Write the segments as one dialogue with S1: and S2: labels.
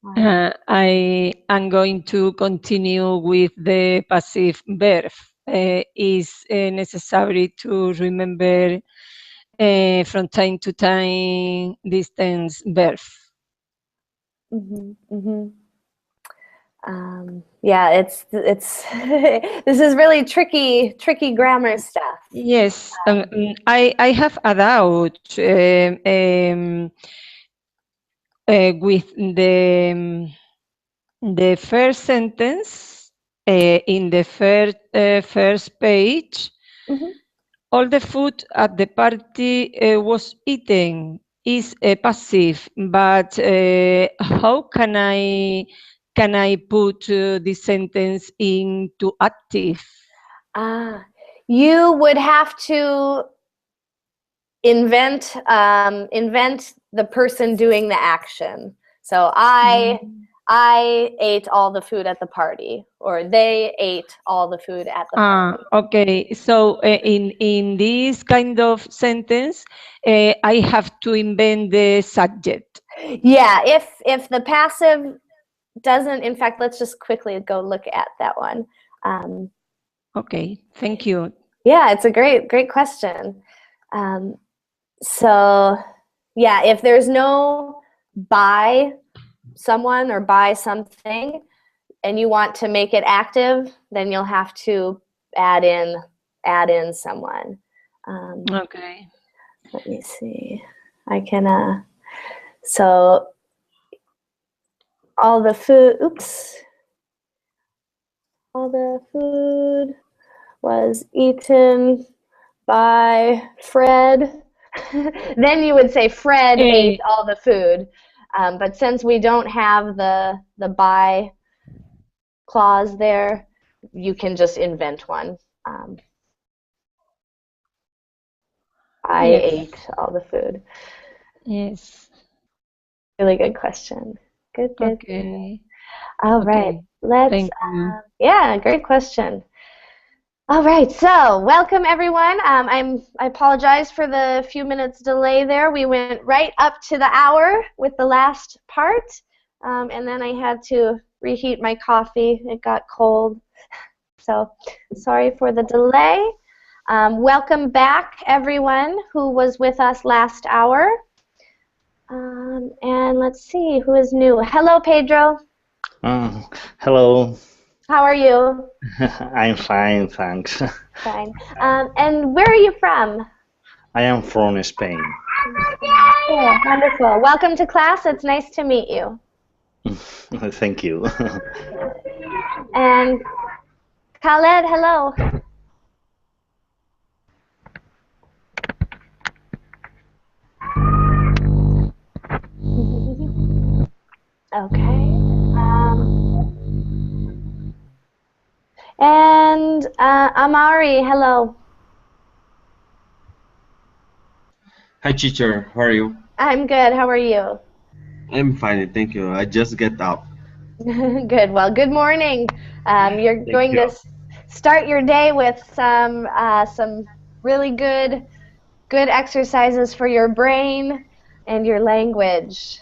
S1: Right.
S2: I am going to continue with the passive verb. Is necessary to remember from time to time this tense verb.
S1: Yeah, it's this is really tricky grammar stuff.
S2: Yes, I have a doubt with the first sentence in the first page. All the food at the party was eaten is passive, but how can I put this sentence into active?
S1: You would have to invent the person doing the action. So I ate all the food at the party, or they ate all the food at the party.
S2: Okay. So in this kind of sentence, I have to invent the subject.
S1: Yeah, if the passive doesn't, in fact, let's just quickly go look at that one.
S2: Okay, thank you.
S1: Yeah, it's a great question. So yeah, if there's no by someone or by something, and you want to make it active, then you'll have to add in someone.
S2: Okay.
S1: Let me see. I can. So all the food. Oops. All the food was eaten by Fred. Then you would say Fred ate all the food. But since we don't have the by clause there, you can just invent one. I ate all the food.
S2: Yes.
S1: Really good question. Good.
S2: Okay.
S1: All right. Let's.
S2: Thank you.
S1: Yeah, great question. All right, so welcome everyone. I apologize for the few minutes delay there. We went right up to the hour with the last part, and then I had to reheat my coffee. It got cold, so sorry for the delay. Welcome back everyone who was with us last hour. And let's see who is new. Hello, Pedro.
S3: Hello.
S1: How are you?
S3: I'm fine, thanks.
S1: Fine. And where are you from?
S3: I am from Spain.
S1: Yeah, wonderful. Welcome to class. It's nice to meet you.
S3: Thank you.
S1: And Khaled, hello. Okay. And Amari, hello.
S4: Hi, teacher. How are you?
S1: I'm good. How are you?
S4: I'm fine, thank you. I just get up.
S1: Good. Well, good morning. You're going to start your day with some really good exercises for your brain and your language.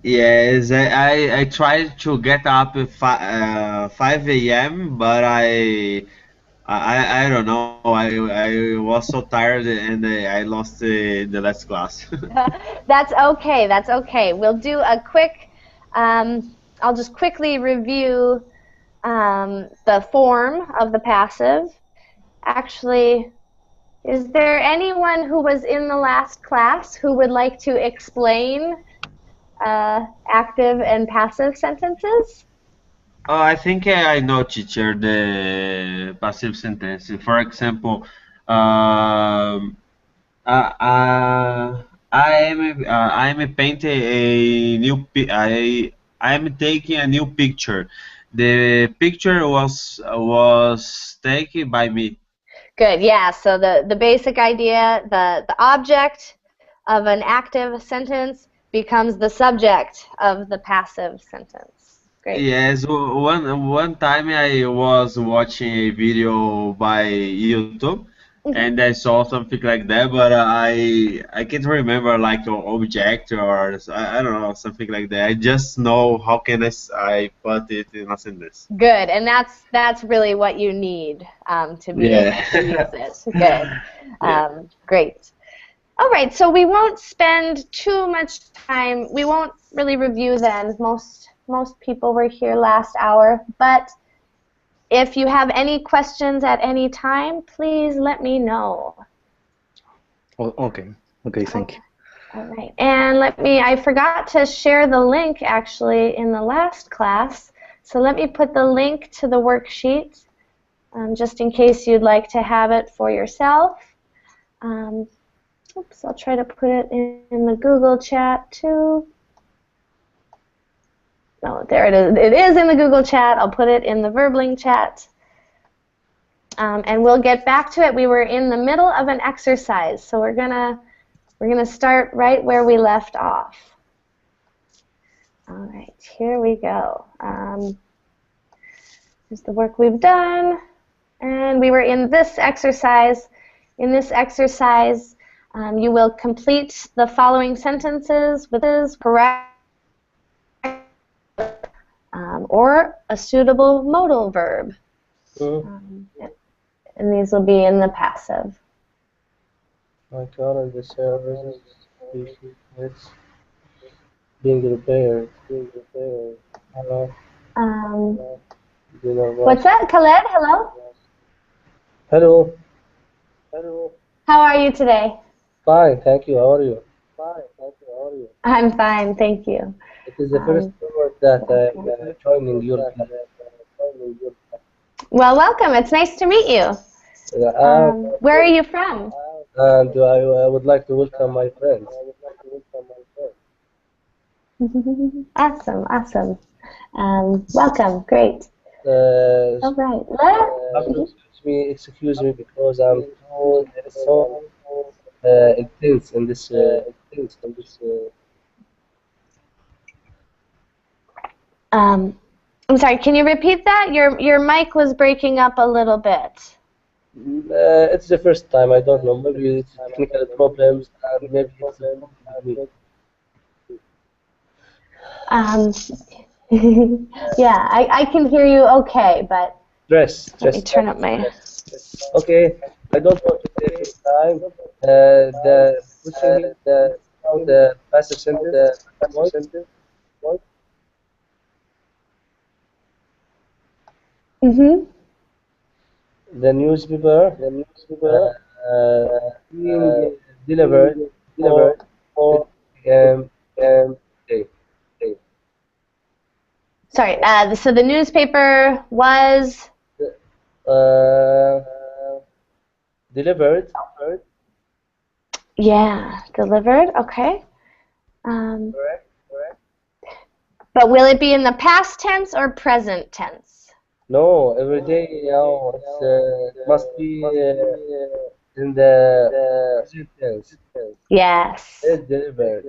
S4: Yes, I tried to get up at 5 a.m., but I don't know. I was so tired and I lost the last class.
S1: That's okay. That's okay. We'll do a quick. I'll just quickly review the form of the passive. Actually, is there anyone who was in the last class who would like to explain active and passive sentences?
S4: Oh, I think I know, teacher, the passive sentence. For example, I'm painting a new I'm taking a new picture. The picture was taken by me.
S1: Good. Yeah. So the basic idea, the object of an active sentence becomes the subject of the passive sentence. Great.
S4: Yes, one time I was watching a video by YouTube, and I saw something like that, but I can't remember like an object or I don't know, something like that. I just know how can I put it in a sentence.
S1: Good, and that's really what you need to be able to use it. Good.
S4: Yeah.
S1: Great. All right, so we won't spend too much time. We won't really review then. Most people were here last hour, but if you have any questions at any time, please let me know.
S3: Oh, okay. Okay, thank you.
S1: All right, and I forgot to share the link actually in the last class, so let me put the link to the worksheet just in case you'd like to have it for yourself. Oops, I'll try to put it in the Google chat too. Oh, there it is. It is in the Google chat. I'll put it in the Verbling chat. And we'll get back to it. We were in the middle of an exercise, so we're gonna start right where we left off. All right, here we go. Here's the work we've done, and we were in this exercise. In this exercise, you will complete the following sentences with is correct or a suitable modal verb. And these will be in the passive.
S5: My car and the service it's being repaired. Hello.
S1: What's that, Khaled? Hello?
S5: Hello. Hello.
S1: How are you today?
S5: Fine, thank you. How are you?
S1: I'm fine, thank you.
S5: It is the first time that I'm joining your class.
S1: Well, welcome. It's nice to meet you. Where are you from?
S5: And I would like to welcome my friends.
S1: Awesome, awesome. Welcome, great. All right.
S5: Excuse me, because I'm so intense in this.
S1: I'm sorry. Can you repeat that? Your mic was breaking up a little bit.
S5: It's the first time. I don't know. Maybe it's technical problems, and maybe it's a problem with me.
S1: Yeah, I can hear you okay, but let me turn up my.
S5: Okay, I don't want to take your time. The question the passive sentence. The newspaper being delivered 4 p.m. day.
S1: Sorry, so the newspaper was
S5: delivered.
S1: Yeah, delivered. Okay.
S5: Correct.
S1: But will it be in the past tense or present tense?
S5: No, every day, it must be in the present tense.
S1: Yes.
S5: It's delivered.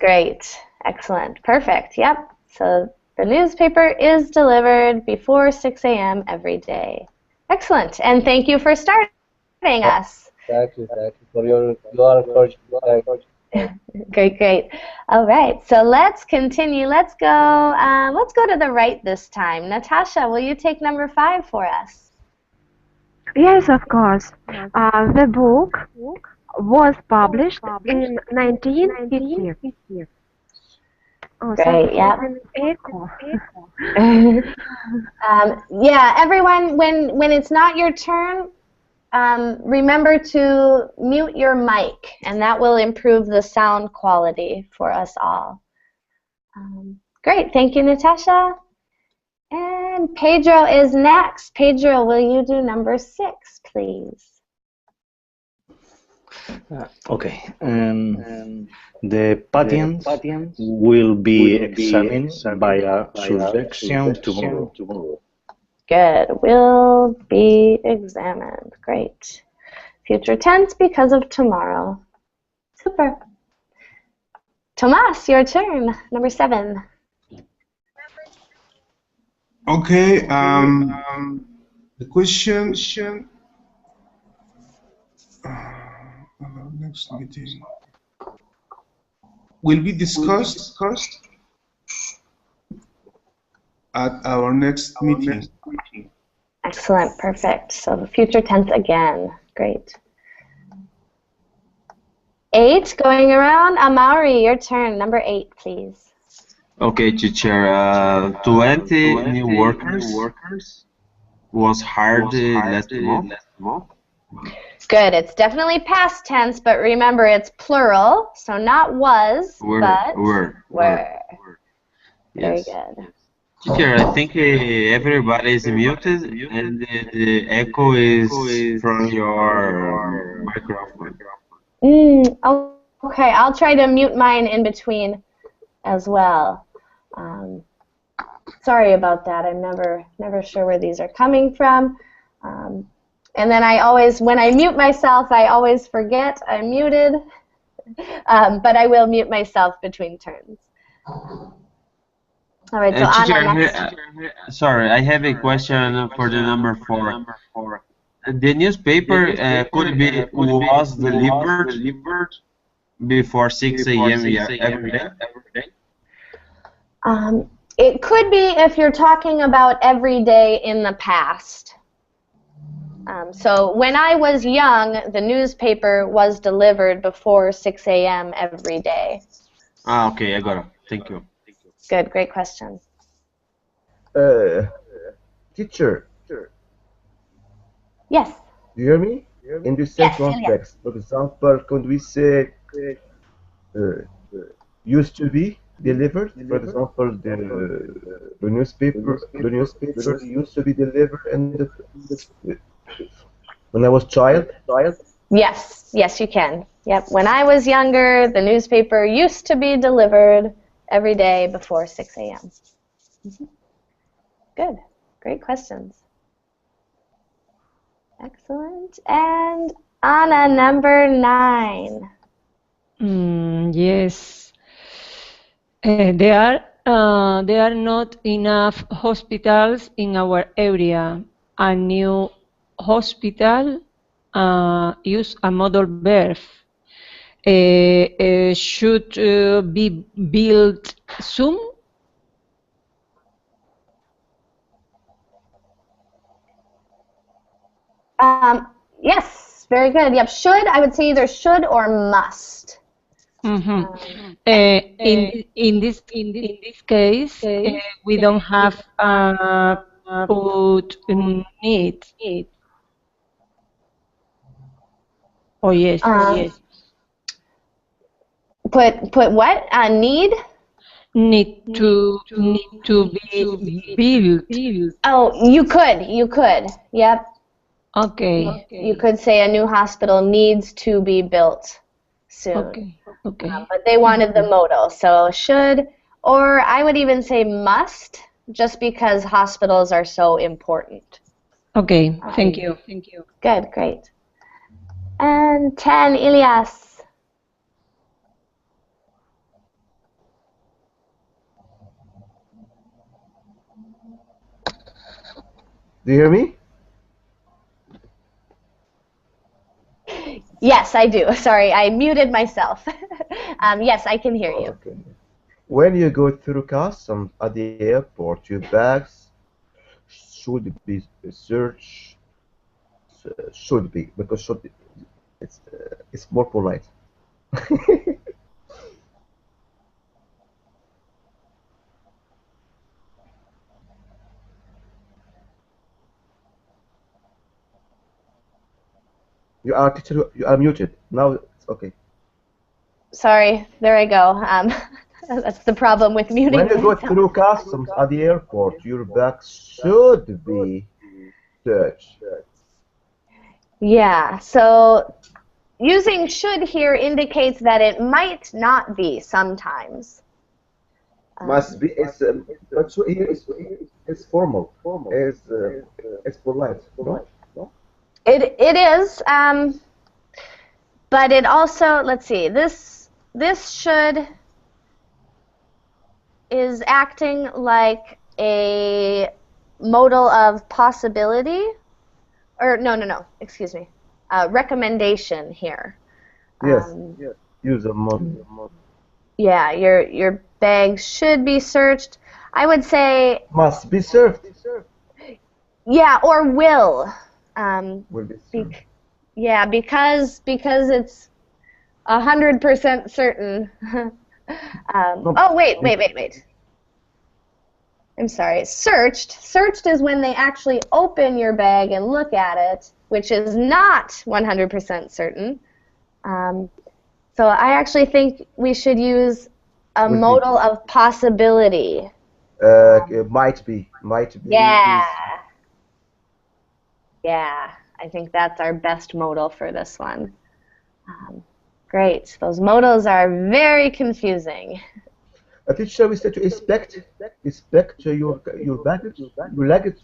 S1: Great. Excellent. Perfect. Yep. So the newspaper is delivered before 6 a.m. every day. Excellent. And thank you for starting us.
S5: Thank you for your encouragement.
S1: Great. All right. So let's continue. Let's go to the right this time. Natasha, will you take number 5 for us?
S6: Yes, of course. The book was published in 1950. Oh,
S1: great. Yeah.
S6: Echo.
S1: Yeah. Everyone, when it's not your turn, remember to mute your mic, and that will improve the sound quality for us all. Great. Thank you, Natasha. And Pedro is next. Pedro, will you do number 6, please?
S3: Okay. The patient will be examined by a surgeon tomorrow.
S1: Good. Will be examined. Great. Future tense because of tomorrow. Super. Tomas, your turn. Number 7.
S7: Okay. The question Our next meeting will be discussed at our next meeting.
S1: Excellent, perfect. So the future tense again. Great. 8, going around. Amaury, your turn. Number 8, please.
S4: Okay, teacher. 20 new workers was hired last month.
S1: Good. It's definitely past tense, but remember it's plural, so not was, but
S4: were.
S1: Very
S4: Yes.
S1: good.
S4: Teacher, I think everybody is muted and the echo is from your microphone.
S1: Okay, I'll try to mute mine in between as well. Sorry about that. I'm never sure where these are coming from. And then I always, when I mute myself, I always forget I'm muted. But I will mute myself between turns. All right, so
S4: Teacher,
S1: Anna, next.
S4: sorry, I have a question for the number 4. The newspaper was delivered before 6 a.m. every day.
S1: It could be if you're talking about every day in the past. So when I was young, the newspaper was delivered before 6 a.m. every day.
S4: Okay, I got it. Thank you.
S1: Good, great question.
S8: Teacher,
S1: Yes.
S8: do you hear me? In the same
S1: Yes, Ilya.
S8: context, for example, could we say used to be delivered? For example, the newspaper used to be delivered when I was child.
S1: Yes, yes, you can. Yep. When I was younger, the newspaper used to be delivered every day before 6 a.m. Good. Great questions. Excellent. And Anna, number 9.
S2: Yes. There are not enough hospitals in our area. A new hospital use a modal verb. Should be built soon.
S1: Yes, very good. Yep, should, I would say either should or must.
S2: In this case, we don't have put need. Oh yes.
S1: Put what? Need?
S2: Need to be built.
S1: Oh, you could. Yep.
S2: Okay.
S1: You could say a new hospital needs to be built soon.
S2: Okay.
S1: But they wanted the modal, so should, or I would even say must, just because hospitals are so important.
S2: Okay. Thank you.
S1: Good, great. And 10, Ilyas.
S8: Do you hear me?
S1: Yes, I do. Sorry, I muted myself. Yes, I can hear you.
S8: Okay. When you go through customs at the airport, your bags should be searched. Should be, because should be, it's more polite. You are teacher. You are muted. Now it's okay.
S1: Sorry, there I go. That's the problem with muting.
S8: When you go through customs at the airport, your bag should be searched.
S1: Yeah, so using should here indicates that it might not be sometimes.
S8: Must be. But so here it's formal. It's polite. No?
S1: It is, but it also, let's see, this should is acting like a modal of possibility, or no, excuse me. recommendation here.
S8: Yes. Use a mod.
S1: Yeah, your bags should be searched. I would say,
S8: Must be served.
S1: yeah, or will.
S8: Will be served.
S1: Yeah, because it's 100% certain. Oh, wait. I'm sorry. Searched is when they actually open your bag and look at it, which is not 100% certain. So I actually think we should use a
S8: Will be.
S1: modal of possibility.
S8: Might be.
S1: Yeah. Yeah, I think that's our best modal for this one. Great. Those modals are very confusing.
S8: Teacher, we said to inspect your baggage, your luggage.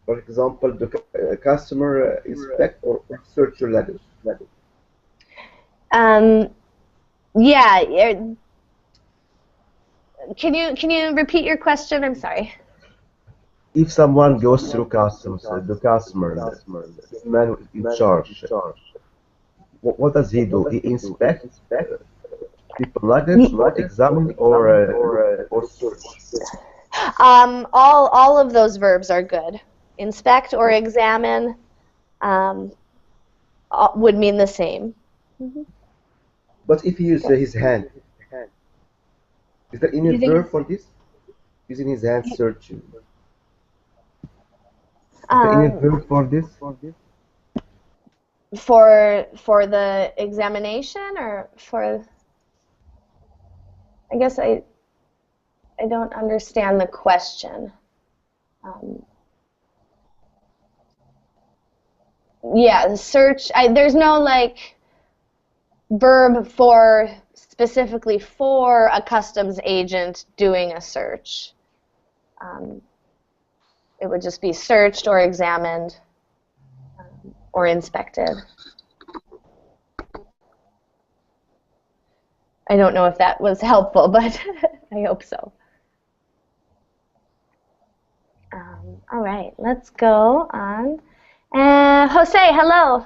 S8: For example, the customer inspect or search your luggage.
S1: Yeah. Can you repeat your question? I'm sorry.
S8: If someone goes through customs, the customer, the man in charge, what does he do? He inspects people luggage, or examine, or search.
S1: All of those verbs are good. Inspect or examine would mean the same.
S8: But if he uses his hand, is there any verb for this? Using his hand searching. Is there any verb for this?
S1: For the examination, or for? I guess I don't understand the question. Yeah, the search. There's no like verb for specifically for a customs agent doing a search. It would just be searched or examined or inspected. I don't know if that was helpful, but I hope so. All right, let's go on. Jose, hello.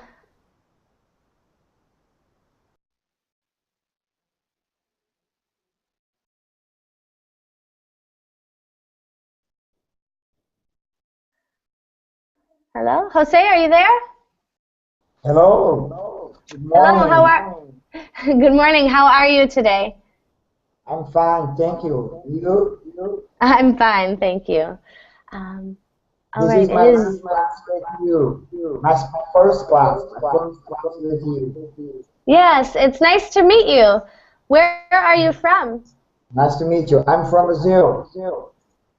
S1: Hello, Jose, are you there?
S9: Hello. Good morning.
S1: Hello, how are? Good morning. How are you today?
S9: I'm fine, thank you. You?
S1: I'm fine, thank you. All right,
S9: This is my first class with you. My first class with you.
S1: Yes, it's nice to meet you. Where are you from?
S9: Nice to meet you. I'm from Brazil.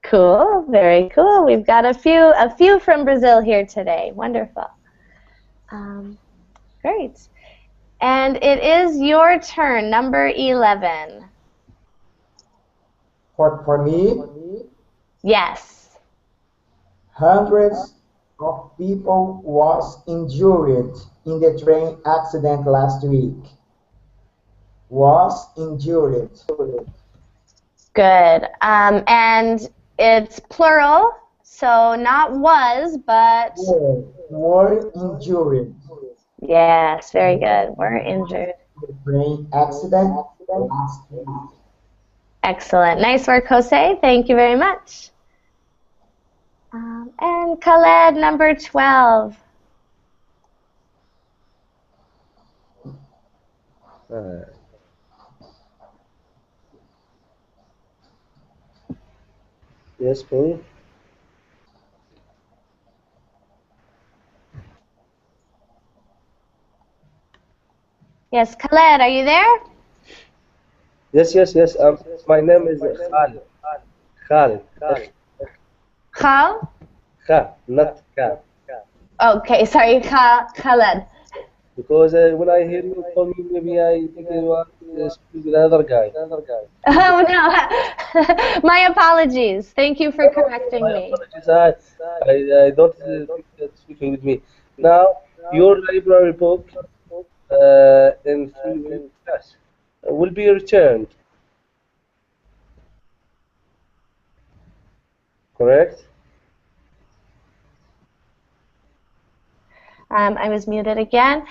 S1: Cool, very cool. We've got a few from Brazil here today. Wonderful. Great. And it is your turn, number 11.
S9: For me?
S1: Yes.
S9: Hundreds of people was injured in the train accident last week. Was injured.
S1: Good. And it's plural, so not was, but...
S9: Were injured.
S1: Yes, very good. Were injured.
S9: Train accident last week.
S1: Excellent. Nice work, Jose. Thank you very much. And Khaled, number 12.
S5: Yes, please.
S1: Yes, Khaled, are you there?
S5: Yes. My name is Khalid. Khalid.
S1: Khal?
S5: Not Khalid.
S1: Okay, sorry, Khaled.
S5: Because when I hear you call me, maybe I think you are speaking with another guy.
S1: Oh, no. My apologies. Thank you for correcting me.
S5: I don't think that's speaking with me. Now, your library book in 3 weeks will be returned. Correct?
S1: I was muted again.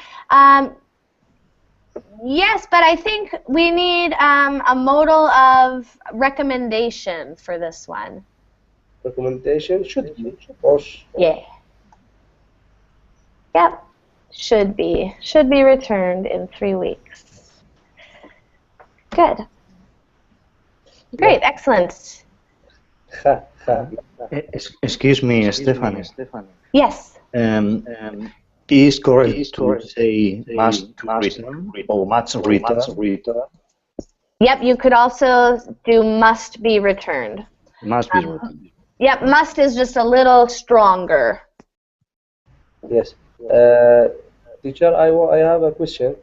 S1: Yes, but I think we need a modal of recommendation for this one.
S5: Recommendation should be. Or
S1: Yeah. Yep. Should be. Should be returned in 3 weeks. Good. Great. Excellent.
S3: Excuse me, Stephanie.
S1: Yes.
S3: Is correct to say must return or must return?
S1: Yep, you could also do must be returned.
S3: Must be returned.
S1: Yep, must is just a little stronger.
S5: Yes. Teacher, I have a question.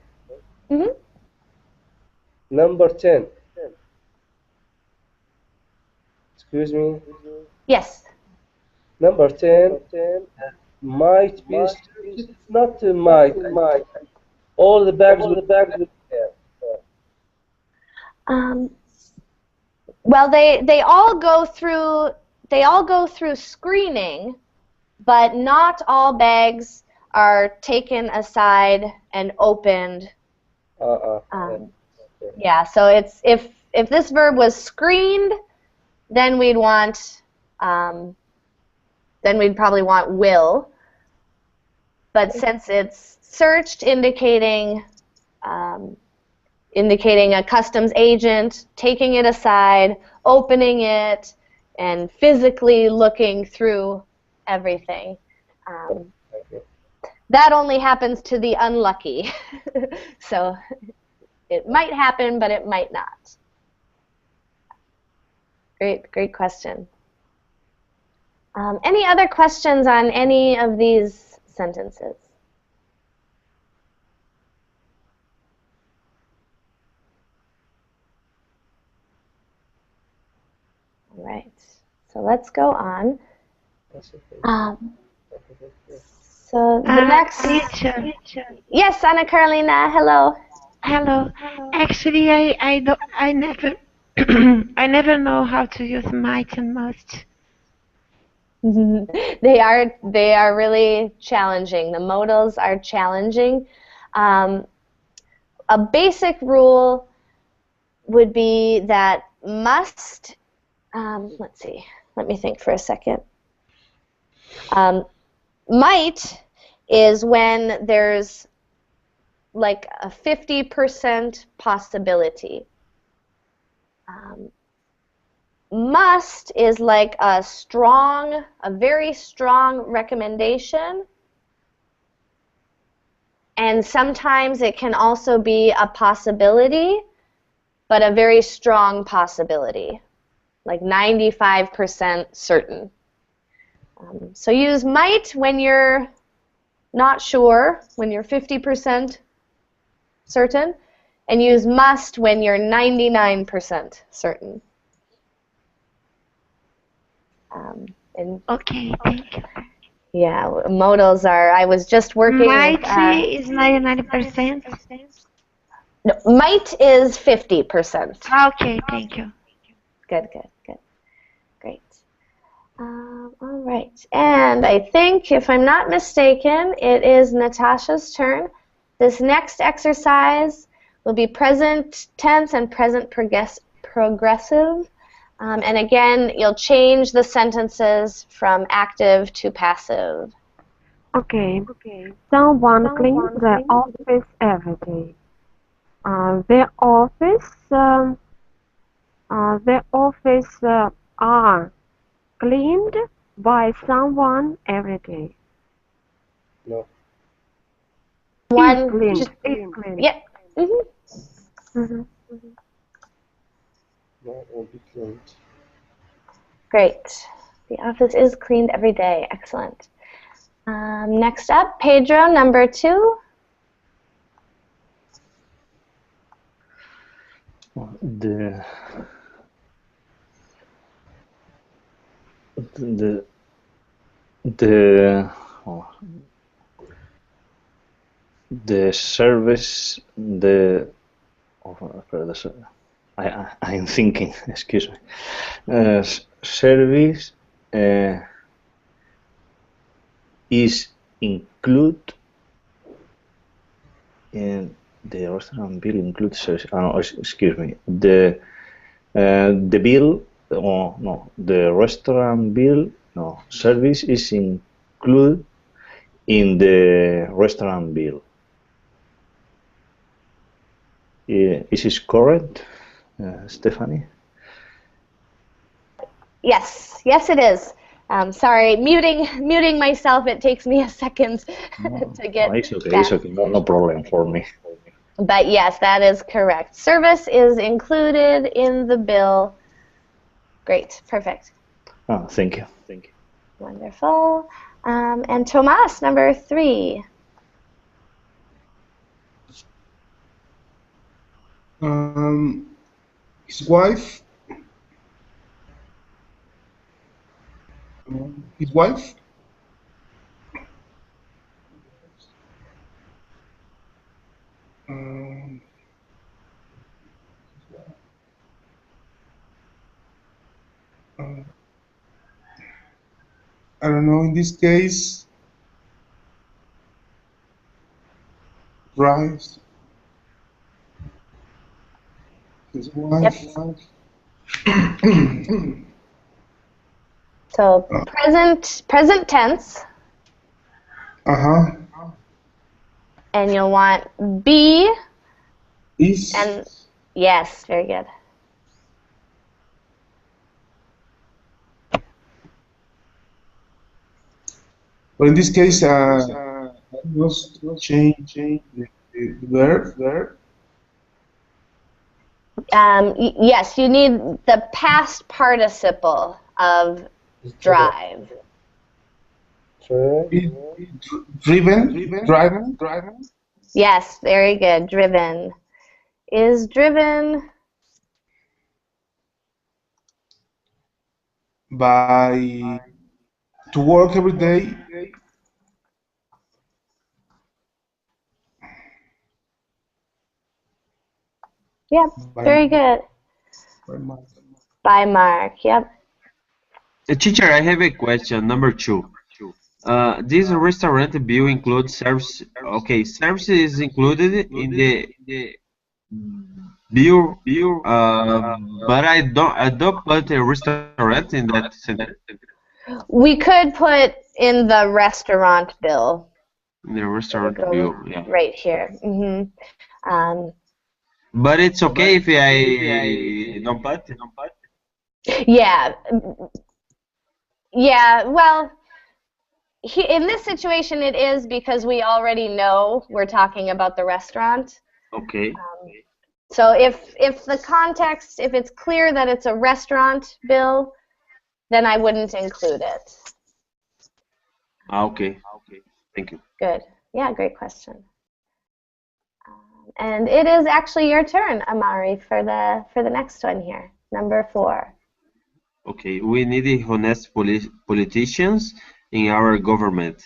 S1: Mm-hmm.
S5: Number 10. Excuse me.
S1: Yes.
S5: Number 10 might be searched. It's not might. All the bags will be there.
S1: Well, they all go through screening, but not all bags are taken aside and opened. Yeah, so it's if this verb was screened, then we'd probably want will. But since it's searched, indicating a customs agent taking it aside, opening it, and physically looking through everything. That only happens to the unlucky. So it might happen, but it might not. Great question. Any other questions on any of these sentences? All right, so let's go on. So the next...
S6: Teacher.
S1: Yes, Anna Carolina, hello.
S6: Hello. Actually, I never I never know how to use might and must.
S1: They are really challenging. The modals are challenging. A basic rule would be that must. Let's see. Let me think for a second. Might is when there's like a 50% possibility. Must is like a very strong recommendation, and sometimes it can also be a possibility, but a very strong possibility, like 95% certain. So use might when you're not sure, when you're 50% certain, and use must when you're 99% certain.
S6: Okay, thank you.
S1: Yeah, modals are, I was just working
S6: Might
S1: with,
S6: is 99%.
S1: no, might is 50%.
S6: Okay, thank you.
S1: Good. Great. All right, and I think, if I'm not mistaken, it is Natasha's turn. This next exercise will be present tense and present progressive. And again, you'll change the sentences from active to passive.
S6: Okay. Someone cleans the office every day. The office are cleaned by someone every day.
S5: No.
S1: One.
S6: Is cleaned.
S1: Yep.
S6: Mhm.
S5: No, it will be cleaned.
S1: Great. The office is cleaned every day. Excellent. Next up, Pedro, number 2.
S3: The service, I'm thinking, excuse me. Service is include And the restaurant bill includes service. No, excuse me. The bill. Oh no, the restaurant bill. No, service is included in the restaurant bill. Is this correct, Stephanie?
S1: Yes, yes, it is. Sorry, muting myself. It takes me a second to get.
S3: No, it's okay.
S1: that.
S3: It's okay. No problem for me.
S1: But yes, that is correct. Service is included in the bill. Great, perfect.
S3: Oh, thank you. Thank you.
S1: Wonderful. And Tomas, number 3.
S7: His wife. His wife. I don't know. In this case, drives his wife.
S1: So present tense. And you'll want be.
S7: Is.
S1: And yes, very good.
S7: But in this case, was change the verb.
S1: Yes, you need the past participle of drive.
S7: Driven.
S1: Yes, very good. Driven. Is driven
S7: by to work every day.
S1: Yep, very good. By Mark, yep.
S4: Teacher, I have a question. Number 2. This restaurant bill includes service. Okay, service is included in the bill. But I don't put a restaurant in that sentence.
S1: We could put in the restaurant bill.
S4: The restaurant bill, yeah.
S1: Right here.
S4: But it's okay if I don't put.
S1: Yeah. Yeah. Well, in this situation, it is because we already know we're talking about the restaurant.
S4: Okay.
S1: So if the context, if it's clear that it's a restaurant bill, then I wouldn't include it.
S4: Okay. Thank you.
S1: Good. Yeah, great question. And it is actually your turn, Amari, for the next one here, number 4.
S4: Okay, we need honest politicians in our government.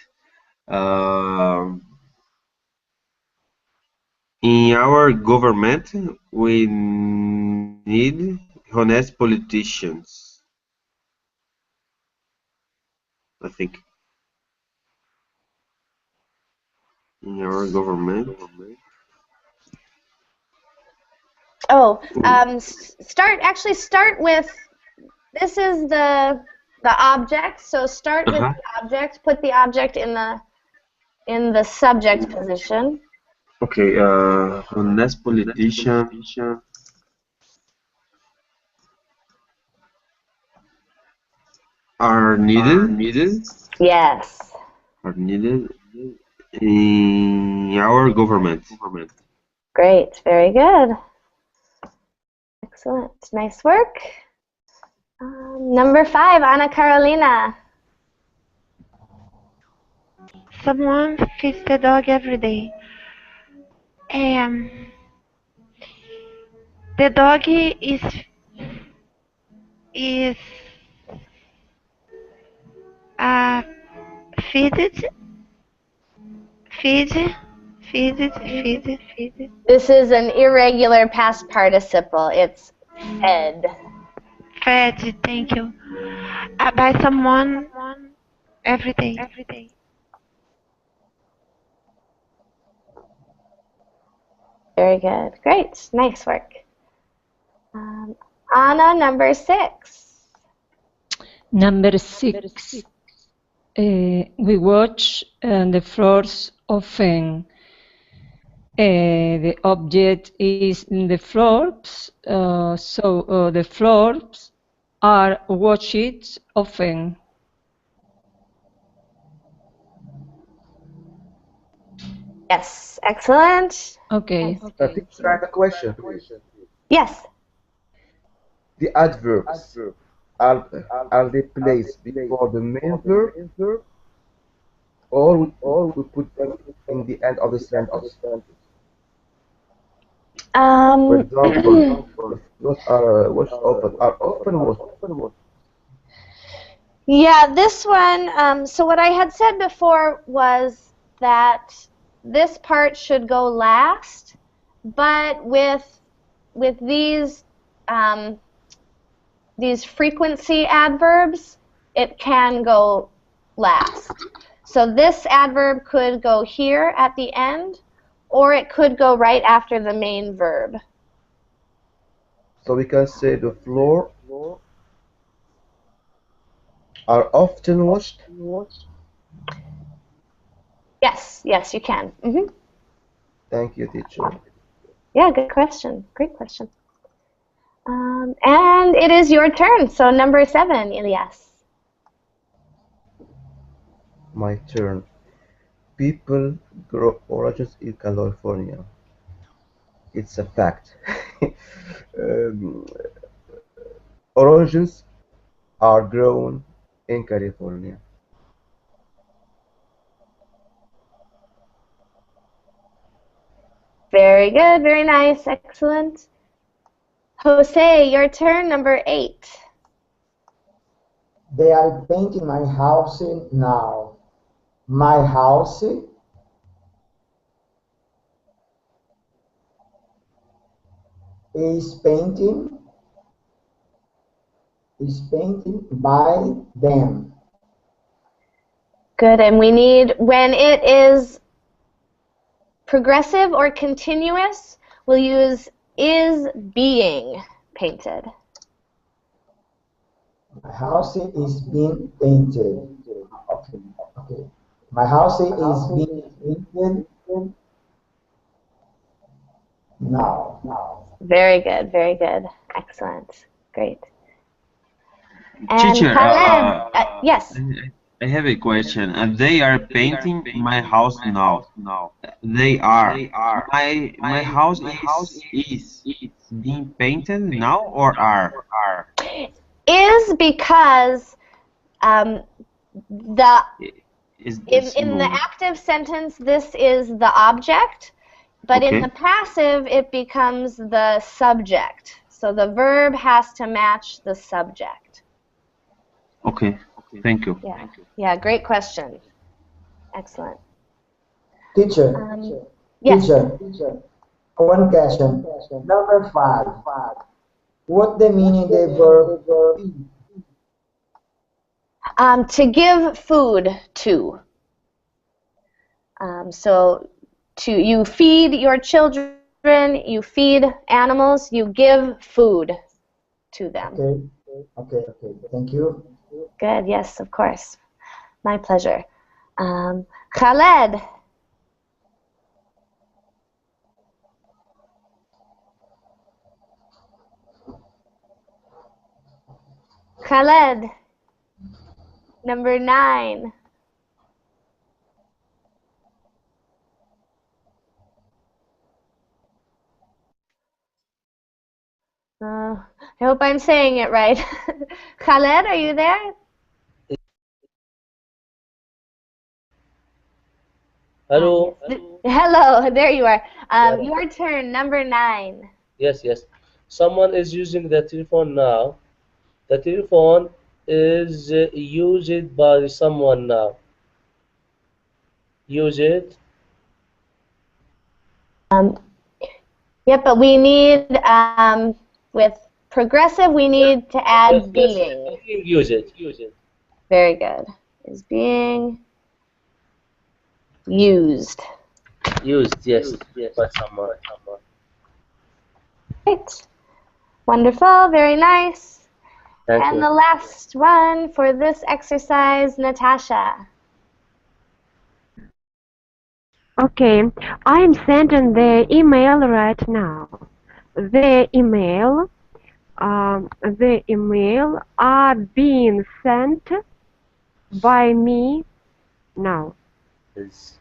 S4: In our government, we need honest politicians, I think. In our government.
S1: Oh, start with, this is the object, so start with the object, put the object in the subject position.
S4: Okay, honest politician are needed.
S1: Yes.
S4: Are needed in our government.
S1: Great, very good. Excellent, nice work. Number 5, Ana Carolina.
S6: Someone feeds the dog every day. The doggy is feeded.
S1: This is an irregular past participle. It's fed.
S6: Fed, thank you. By someone every day.
S1: Very good. Great. Nice work. Anna, number 6.
S2: Number 6. We watch the floors often. The object is in the floors, so the floors are watched often.
S1: Yes, excellent.
S2: Okay.
S8: Teacher, I have a question, please.
S1: Yes.
S8: The adverbs are they placed before the main verb, or we put them in the end of the sentence? For example, those are watched often are often watched.
S1: Yeah, this one, so what I had said before was that this part should go last, but with these frequency adverbs, it can go last. So this adverb could go here at the end, or it could go right after the main verb.
S8: So we can say the floor are often watched.
S1: Yes, yes, you can.
S8: Thank you, teacher.
S1: Yeah, good question. Great question. And it is your turn. So number 7, Ilyas.
S8: My turn. People grow oranges in California. It's a fact. Oranges are grown in California.
S1: Very good, very nice, excellent. Jose, your turn, number 8.
S9: They are painting my house now. My house is painting by them.
S1: Good, and we need, when it is progressive or continuous, we'll use is being painted.
S9: My house is being painted. Okay. My house is being painted now.
S1: Very good, very good. Excellent. Great. And
S4: Teacher,
S1: Khaled, yes.
S4: I have a question. They are painting my house now. They are. My house is being painted now or are?
S1: Is because in the active sentence, this is the object, but in the passive, it becomes the subject. So the verb has to match the subject.
S4: Okay, thank you.
S1: Yeah, great question. Excellent.
S9: Teacher,
S1: yes.
S9: Teacher, one question. Number 5. What the meaning the verb feed?
S1: To give food to. So you feed your children, you feed animals, you give food to them.
S9: Okay. Thank you.
S1: Good, yes, of course. My pleasure. Khaled. Khaled, number 9. I hope I'm saying it right. Khaled, are you there?
S5: Hello.
S1: Hello, there you are. Your turn, number 9.
S5: Yes. Someone is using the telephone now. The telephone is used by someone now. Use it.
S1: Yep, but we need, with progressive, we need to add being.
S5: Use it.
S1: Very good. Is being used.
S5: Used, yes, by someone.
S1: Great. Wonderful. Very nice.
S5: Thank
S1: And
S5: you.
S1: the last one for this exercise, Natasha.
S6: Okay, I'm sending the email right now. The email are being sent by me now.
S5: Is-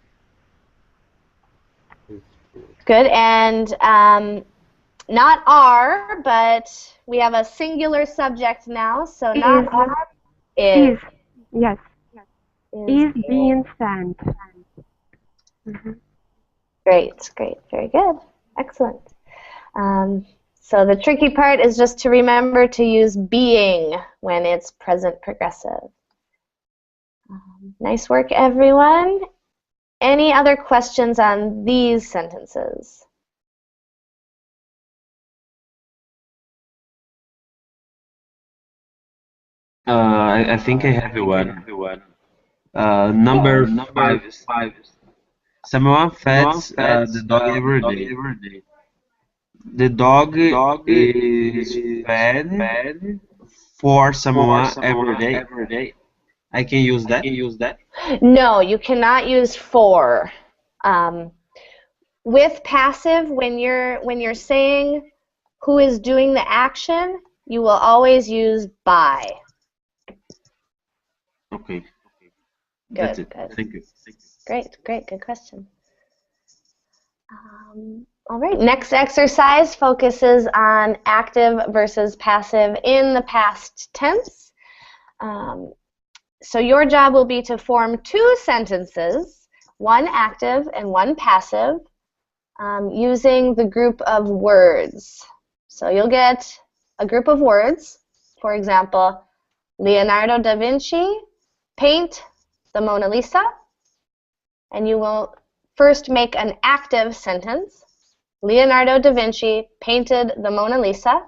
S1: Good. And not are, but we have a singular subject now. So not
S6: Is.
S1: are, is.
S6: Yes, is being sent. Mhm.
S1: Great, great, very good, excellent. So the tricky part is just to remember to use being when it's present progressive. Nice work, everyone. Any other questions on these sentences?
S4: I think I have one. Number 5. Someone feeds the dog every day. The dog is fed for someone every day. I can use that.
S1: No, you cannot use for. With passive, when you're saying who is doing the action, you will always use by.
S4: Okay.
S1: Good,
S4: That's it.
S1: good.
S4: Thank you.
S1: Great, great, good question. All right, next exercise focuses on active versus passive in the past tense. So your job will be to form two sentences, one active and one passive, using the group of words. So you'll get a group of words. For example, Leonardo da Vinci paint the Mona Lisa. And you will first make an active sentence. Leonardo da Vinci painted the Mona Lisa.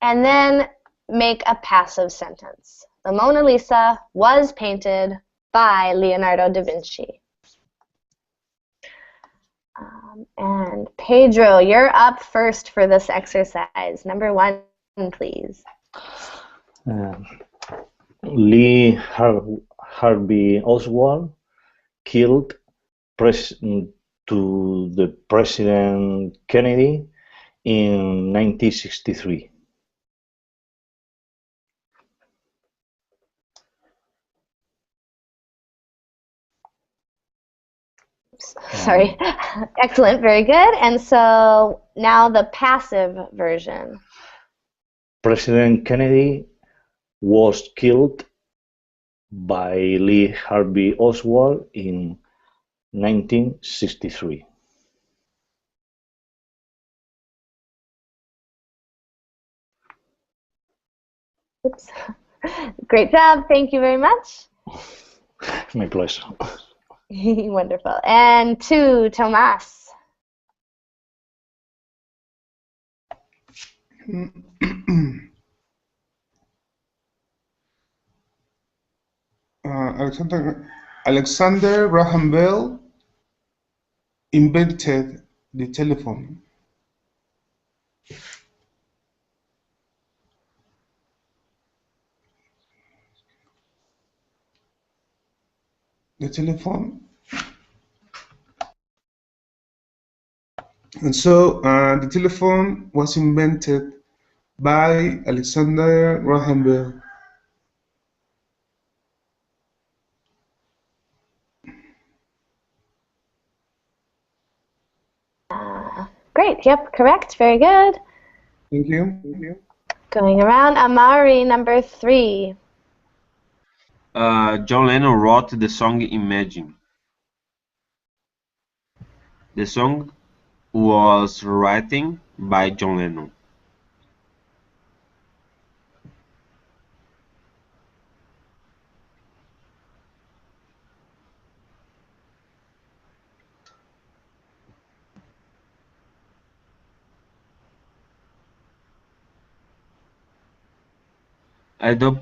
S1: And then make a passive sentence. The Mona Lisa was painted by Leonardo da Vinci. And Pedro, you're up first for this exercise. Number 1, please.
S3: Lee Harvey Oswald killed to the President Kennedy in 1963.
S1: Sorry. Excellent, very good. And so now the passive version.
S3: President Kennedy was killed by Lee Harvey Oswald in 1963.
S1: Oops. Great job. Thank you very much.
S3: My pleasure.
S1: Wonderful. And 2, Tomas.
S7: Alexander Graham Bell invented the telephone. And so the telephone was invented by Alexander Graham Bell.
S1: Great. Yep, correct. Very good.
S7: Thank you.
S1: Going around, Amari, number 3.
S4: John Lennon wrote the song Imagine. The song was written by John Lennon. I don't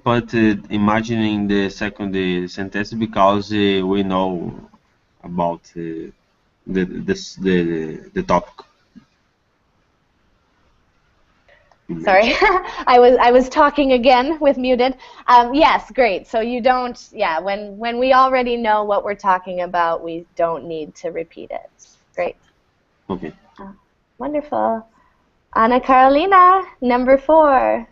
S4: put imagining the second sentence because we know about the topic.
S1: Sorry, I was talking again with muted. Yes, great. So you don't, yeah. When we already know what we're talking about, we don't need to repeat it. Great.
S4: Okay.
S1: Wonderful. Ana Carolina, number 4.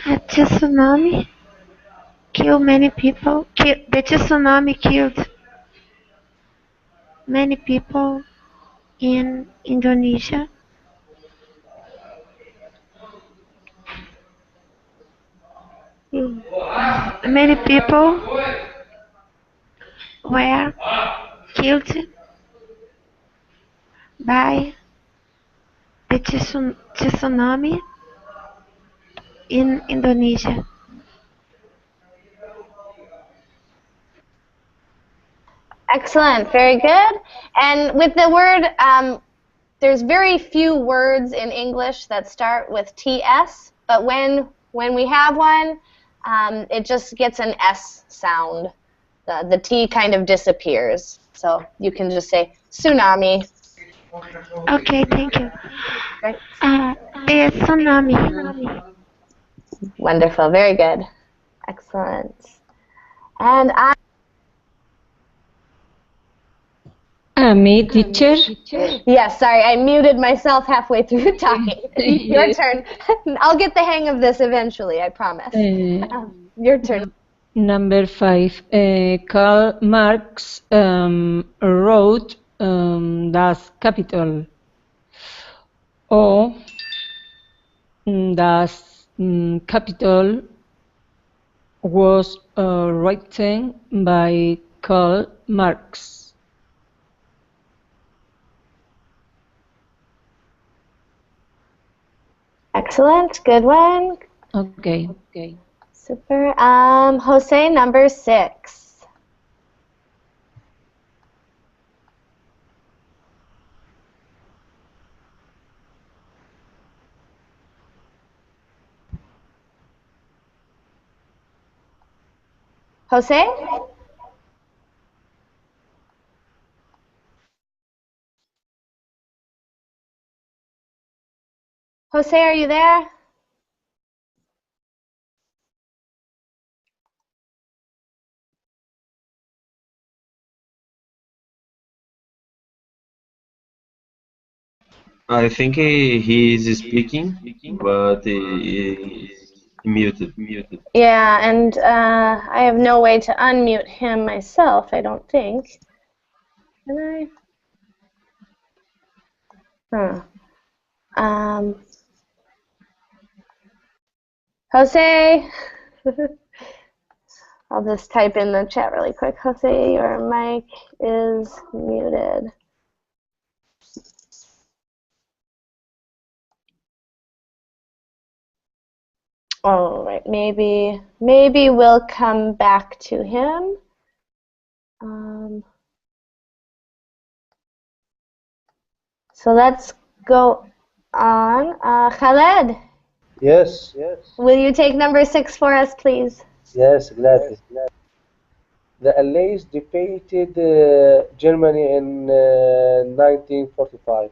S6: A tsunami killed many people. The tsunami killed many people in Indonesia. Many people were killed by the tsunami in Indonesia.
S1: Excellent, very good. And with the word, there's very few words in English that start with TS, but when we have one, it just gets an S sound. The T kind of disappears. So you can just say tsunami.
S6: Okay, thank you.
S1: Right.
S6: The tsunami.
S1: Wonderful, very good. Excellent. And
S2: Me, teacher.
S1: yes, sorry, I muted myself halfway through talking. Your turn. I'll get the hang of this eventually, I promise. Your turn.
S2: Number 5. Karl Marx wrote Das Kapital, or Das Kapital was written by Karl Marx.
S1: Excellent, good one.
S2: Okay.
S1: Super. Jose, number 6. Jose? Jose, are you there?
S4: I think he is speaking, but he muted.
S1: Yeah, and I have no way to unmute him myself, I don't think. Can I? Jose! I'll just type in the chat really quick. Jose, your mic is muted. All right, maybe we'll come back to him. So let's go on. Khaled.
S5: Yes.
S1: Will you take number 6 for us, please?
S5: Yes, gladly. The Allies defeated Germany in 1945.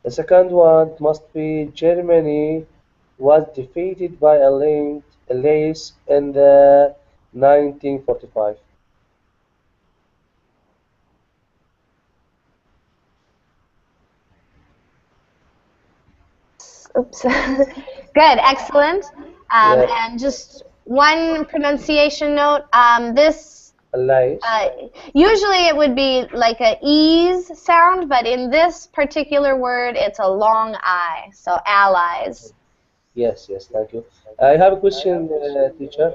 S5: The second one must be Germany was defeated by Allies in the 1945.
S1: Oops. Good, excellent. And just one pronunciation note. This
S5: Allies.
S1: Usually it would be like a ease sound, but in this particular word, it's a long I. So allies.
S5: Yes, thank you. I have a question, teacher.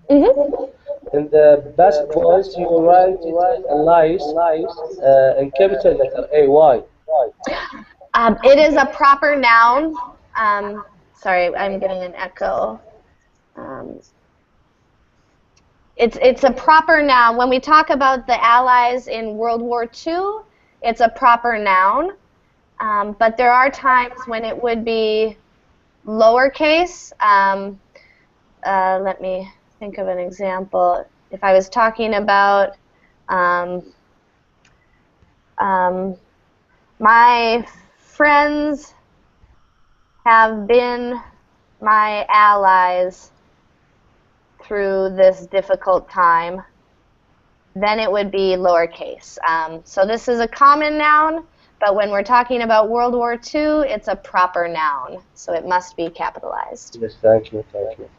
S5: In the past voice, you write allies in capital letter A. Why?
S1: It is a proper noun. Sorry, I'm getting an echo. It's a proper noun. When we talk about the Allies in World War II, it's a proper noun. But there are times when it would be lowercase. Let me think of an example. if I was talking about my friends have been my allies through this difficult time, then it would be lowercase. So this is a common noun, but when we're talking about World War II, it's a proper noun, so it must be capitalized.
S5: Yes, thank you, thank you.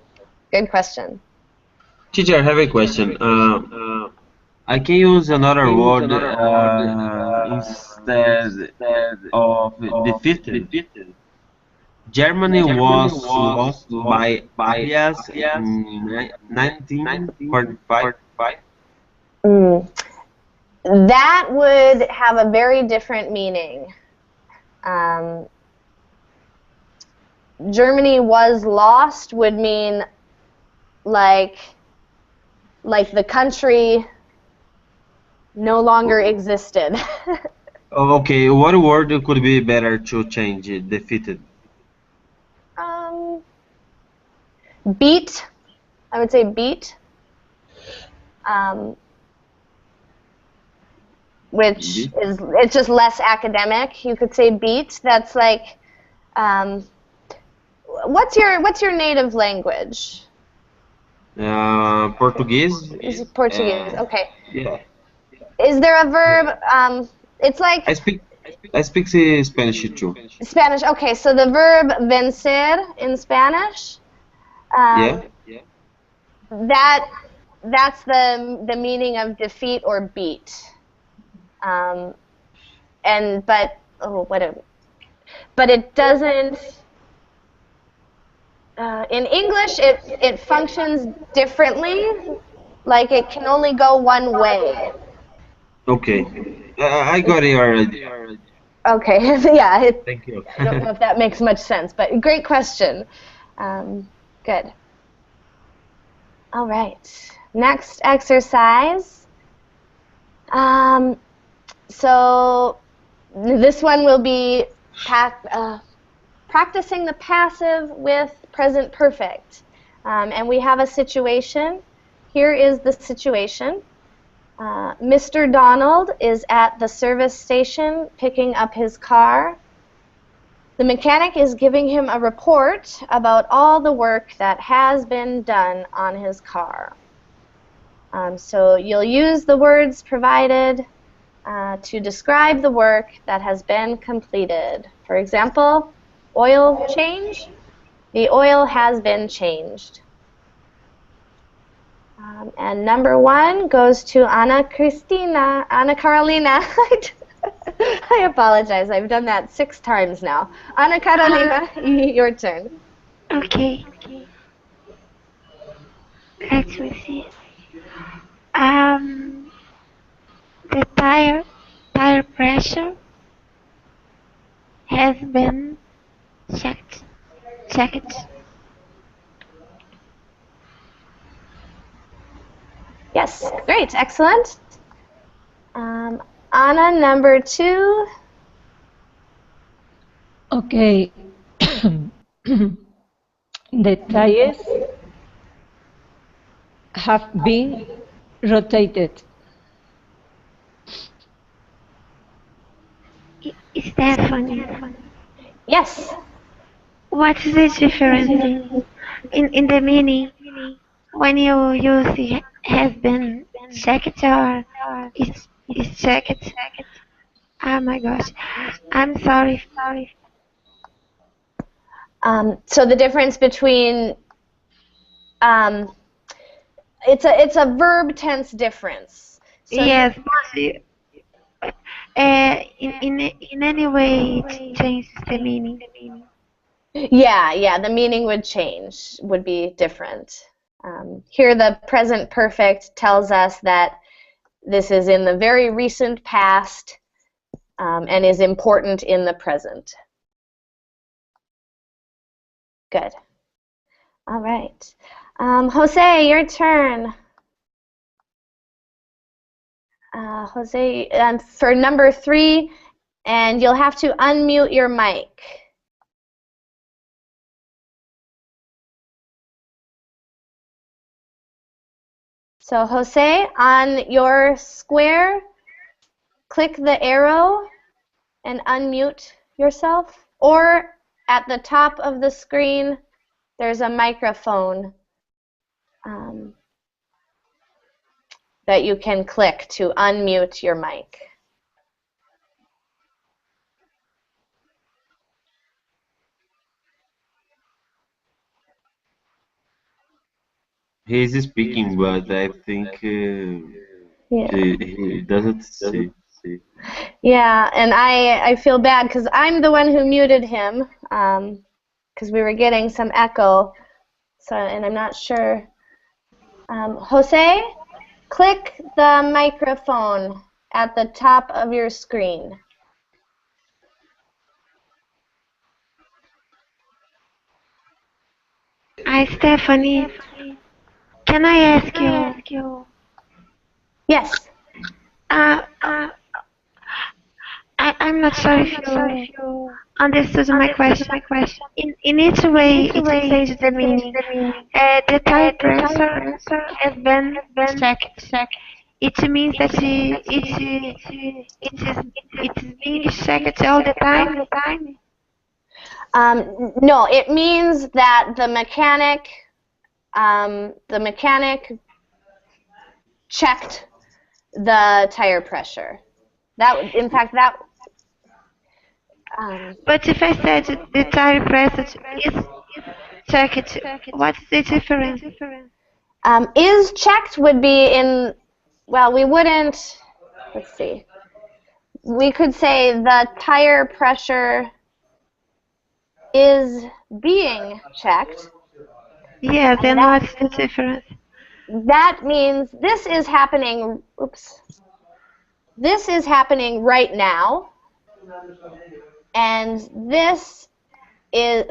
S1: Good question.
S4: Teacher, I have a question. I can use another word instead of defeated. Germany was lost by Alias in 1945.
S1: That would have a very different meaning. Germany was lost would mean like the country no longer existed.
S4: Okay, what word could be better to change it? Defeated.
S1: Beat. I would say beat. Which is, it's just less academic. You could say beat. That's like, what's your native language?
S4: Portuguese.
S1: Is it Portuguese? Okay.
S4: Yeah.
S1: Is there a verb? It's like
S4: I speak Spanish too.
S1: Spanish. Okay, so the verb vencer in Spanish.
S4: Yeah.
S1: That's the meaning of defeat or beat. But it doesn't. In English, it functions differently. Like it can only go one way.
S4: Okay, I got it already.
S1: Okay, yeah.
S4: Thank you.
S1: I don't know if that makes much sense, but great question. Good. All right. Next exercise. So this one will be practicing the passive with present perfect. And we have a situation. Here is the situation. Mr. Donald is at the service station picking up his car. The mechanic is giving him a report about all the work that has been done on his car. So you'll use the words provided to describe the work that has been completed. For example, oil change. The oil has been changed. And number one goes to Anna Carolina. I apologize. I've done that 6 times now. Anna Carolina, your turn.
S6: Okay. Let me see. The tire pressure has been checked.
S1: Yes, great, excellent. Anna, number 2.
S2: Okay. The tires have been rotated.
S6: Stephanie.
S1: Yes.
S6: What's the difference in the meaning when you use the has been checked or is checked? Oh my gosh, I'm sorry.
S1: So the difference between it's a verb tense difference. So
S6: yes, in any way it changes the meaning.
S1: Yeah, the meaning would change, would be different. Here the present perfect tells us that this is in the very recent past and is important in the present. Good. All right. Jose, your turn. Jose, for number 3, and you'll have to unmute your mic. So Jose, on your square, click the arrow and unmute yourself. Or at the top of the screen, there's a microphone that you can click to unmute your mic.
S4: He's speaking, but I think he doesn't see.
S1: Yeah, and I feel bad because I'm the one who muted him because we were getting some echo. So, and I'm not sure. Jose, click the microphone at the top of your screen.
S6: Hi, Stephanie. Can I ask you?
S1: Yes.
S6: I'm not sure if you understood my question. In each way, it says the meaning. The tire pressure has been checked. It means that it is being checked all the time.
S1: No, it means that the mechanic checked the tire pressure. In fact,
S6: but if I said the tire pressure is checked, what's the difference?
S1: Is checked would be in, well, we wouldn't, let's see. We could say the tire pressure is being checked.
S6: Yeah, then what's the difference?
S1: That means this is happening, this is happening right now, and this is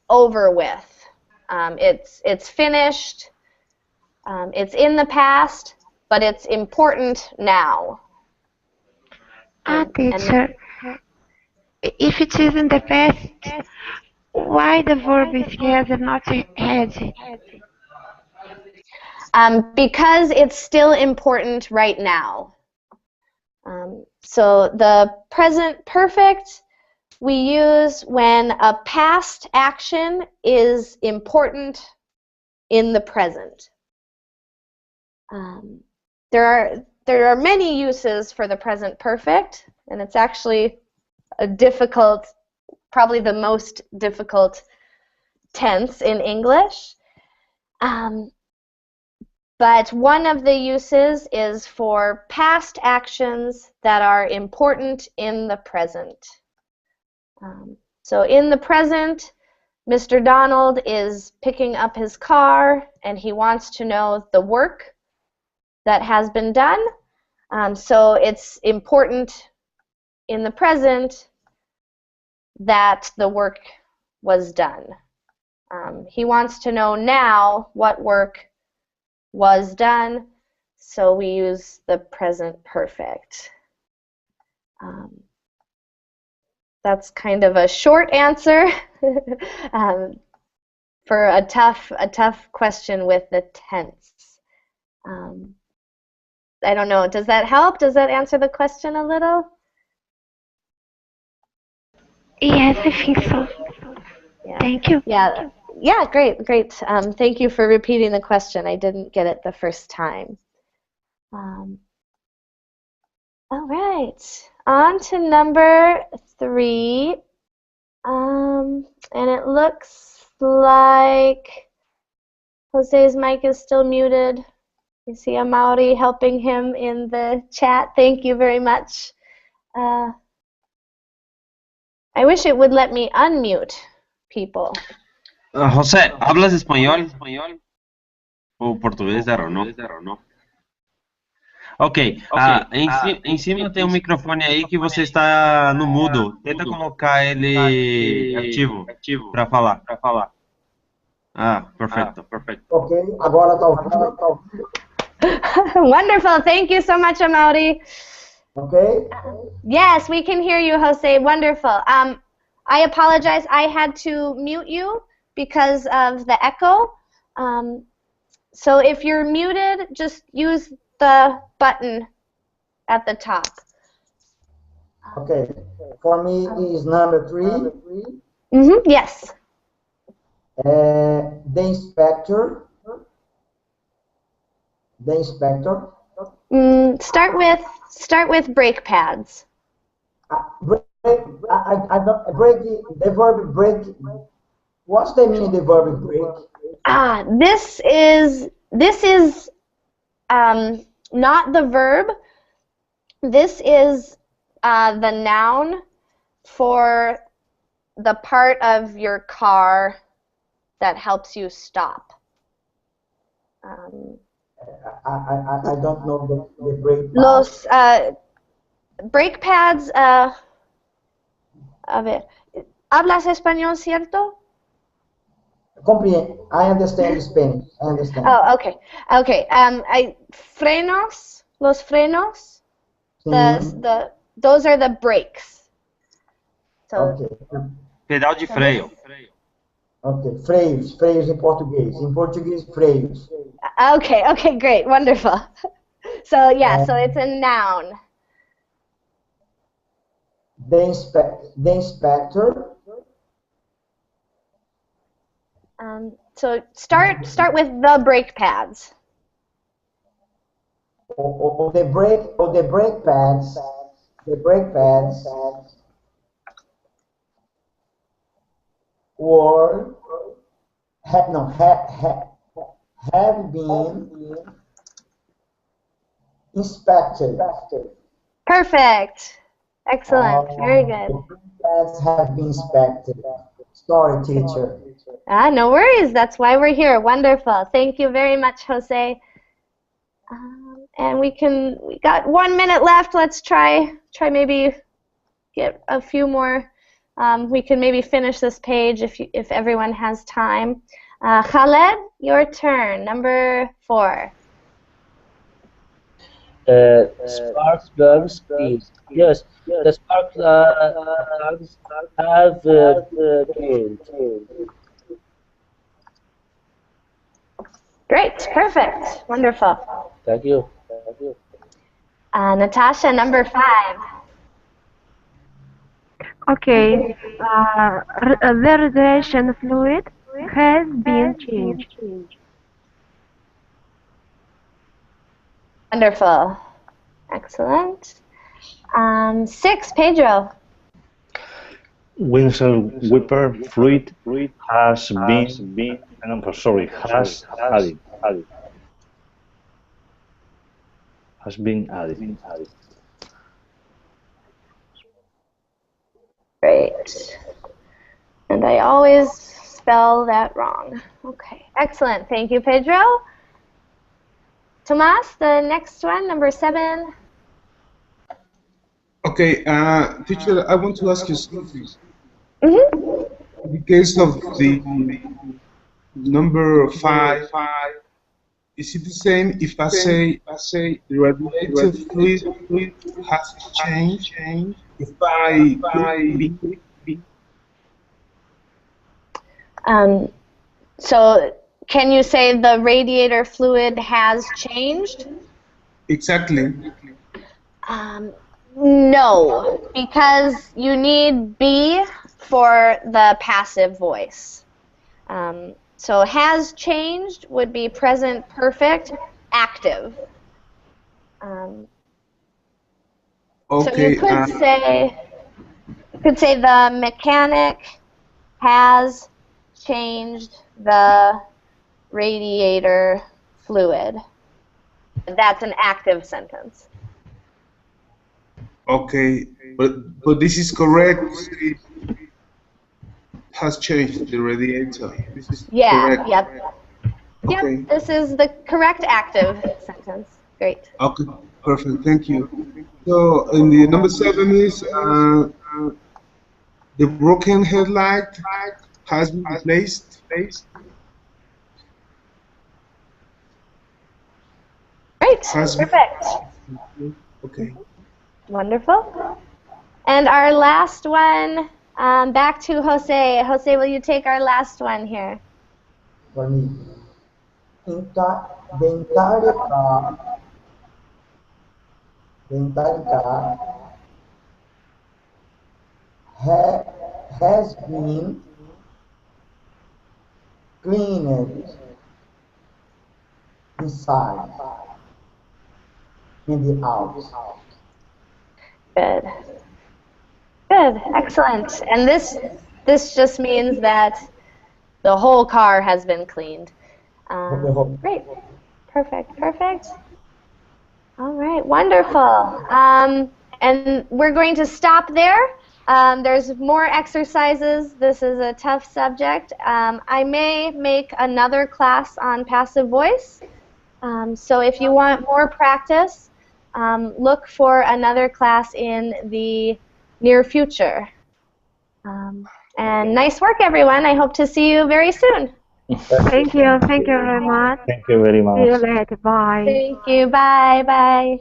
S1: over with. It's finished, it's in the past, but it's important now.
S6: Teacher, if it is in the past, why the verb is has and not had?
S1: Because it's still important right now. So the present perfect we use when a past action is important in the present. There are many uses for the present perfect, and it's actually a difficult, probably the most difficult tense in English. But one of the uses is for past actions that are important in the present. So in the present, Mr. Donald is picking up his car and he wants to know the work that has been done. So it's important in the present that the work was done. He wants to know now what work was done, so we use the present perfect. That's kind of a short answer for a tough question with the tense. I don't know, does that help? Does that answer the question a little?
S6: Yes, I think so.
S1: Yeah.
S6: Thank you.
S1: Yeah, great. Thank you for repeating the question. I didn't get it the first time. All right, on to number 3. And it looks like Jose's mic is still muted. You see Amaury helping him in the chat. Thank you very much. I wish it would let me unmute people.
S4: José, ¿hablas español? ¿O português, I don't know. Ok, em cima tem um microfone aí que você está no mudo. Tenta colocar ele ativo para falar. Perfeito.
S9: Ok, agora tá ouvindo.
S1: Wonderful, thank you so much, Amaury.
S9: Okay?
S1: Yes, we can hear you, Jose. Wonderful. I apologize, I had to mute you because of the echo. So if you're muted, just use the button at the top.
S9: Okay. For me, is number 3.
S1: Yes.
S9: The inspector. The inspector.
S1: Start with brake pads.
S9: Break. I don't break the verb break. What's the meaning of the verb break?
S1: This is not the verb. This is the noun for the part of your car that helps you stop.
S9: I don't know the brake pads.
S1: Los brake pads. A ver, ¿hablas español, cierto?
S9: Comprehend. I understand Spanish. I understand.
S1: Oh, okay. Okay. Frenos. Los frenos. Those are the brakes. So,
S9: okay.
S4: Pedal de freio.
S9: Okay. Freios. Freios em português. Em português, freios.
S1: Okay. Okay. Great. Wonderful. So yeah. So it's a noun.
S9: The inspector.
S1: So start with the brake pads.
S9: Or the brake pads. The brake pads were have been inspected.
S1: Perfect. Excellent. Very good.
S9: The brake pads have been inspected. Sorry, teacher.
S1: No worries. That's why we're here. Wonderful. Thank you very much, Jose. And we got 1 minute left. Let's try maybe get a few more. We can maybe finish this page if everyone has time. Khaled, your turn. Number 4.
S5: Sparks burns please. Yes, the sparks have changed.
S1: Great, perfect, wonderful.
S5: Thank you.
S1: Natasha, number 5.
S6: Okay, the radiation fluid has been changed.
S1: Wonderful, excellent. 6, Pedro.
S3: Windshield wiper fluid has been added. Has been added.
S1: Great. And I always spell that wrong. Okay, excellent. Thank you, Pedro. Tomas, the next one, number 7.
S7: Okay, teacher, I want to ask you something.
S1: Mm-hmm.
S7: In the case of the number 5, is it the same if I say the radiative fluid has changed? If I
S1: So can you say the radiator fluid has changed?
S7: Exactly.
S1: No, because you need be for the passive voice. So has changed would be present perfect, active.
S7: Okay.
S1: So you could say the mechanic has changed the radiator fluid. That's an active sentence.
S7: Okay, but this is correct. It has changed the radiator. This is correct.
S1: Yep.
S7: Okay.
S1: Yep, this is the correct active sentence. Great.
S7: Okay, perfect. Thank you. So, in the number 7 is the broken headlight has been replaced.
S1: Great. Perfect.
S7: Okay.
S1: Wonderful. And our last one, back to Jose. Jose, will you take our last one here?
S9: For me. the entire car has been cleaned inside and the out.
S1: Good. Good. Excellent. And this just means that the whole car has been cleaned. Great. Perfect. Perfect. All right. Wonderful. And we're going to stop there. There's more exercises. This is a tough subject. I may make another class on passive voice. So if you want more practice, look for another class in the near future. And nice work, everyone. I hope to see you very soon.
S6: Thank you very much.
S3: Thank you very much.
S6: See you later. Bye.
S1: Thank you. Bye. Bye.